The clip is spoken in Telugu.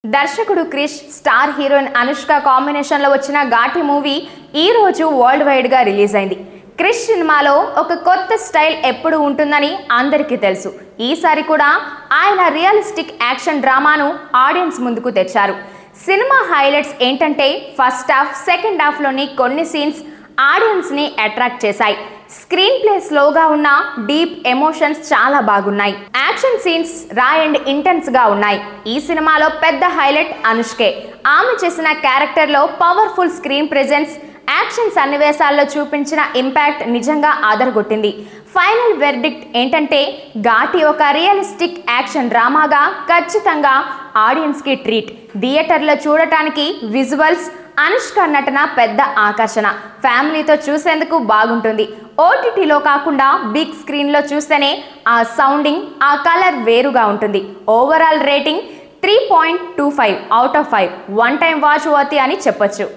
దర్శకుడు Krish star heroine Anushka combination లో వచ్చిన ఘాటి మూవీ ఈ రోజు వరల్డ్ వైడ్ గా రిలీజ్ అయింది. క్రిష్ సినిమాలో ఒక కొత్త స్టైల్ ఎప్పుడు ఉంటుందని అందరికీ తెలుసు. ఈసారి కూడా ఆయన రియలిస్టిక్ యాక్షన్ డ్రామాను ఆడియన్స్ ముందుకు తెచ్చారు. సినిమా హైలైట్స్ ఏంటంటే ఫస్ట్ హాఫ్, సెకండ్ హాఫ్ లోని కొన్ని సీన్స్ ఆడియన్స్ ని అట్రాక్ట్ చేశాయి. స్క్రీన్ ప్లే స్లోగా ఉన్న డీప్ ఎమోషన్స్ చాలా బాగున్నాయి. యాక్షన్ సీన్స్ రా అండ్ ఇంటెన్స్ గా ఉన్నాయి. ఈ సినిమాలో పెద్ద హైలైట్ అనుష్కే. ఆమె చేసిన క్యారెక్టర్ లో పవర్ఫుల్ స్క్రీన్ ప్రెజెన్స్, యాక్షన్ సన్నివేశాల్లో చూపించిన ఇంపాక్ట్ నిజంగా ఆదరగొట్టింది. ఫైనల్ వెర్డిక్ట్ ఏంటంటే ఘాటి ఒక రియలిస్టిక్ యాక్షన్ డ్రామాగా ఖచ్చితంగా ఆడియన్స్ కి ట్రీట్. థియేటర్లో చూడటానికి విజువల్స్, అనుష్క నటన పెద్ద ఆకర్షణ. ఫ్యామిలీతో చూసేందుకు బాగుంటుంది. ఓటీటీలో కాకుండా బిగ్ స్క్రీన్లో చూస్తేనే ఆ సౌండింగ్, ఆ కలర్ వేరుగా ఉంటుంది. Overall rating 3.25 out of 5. One time watch worthy అని చెప్పొచ్చు.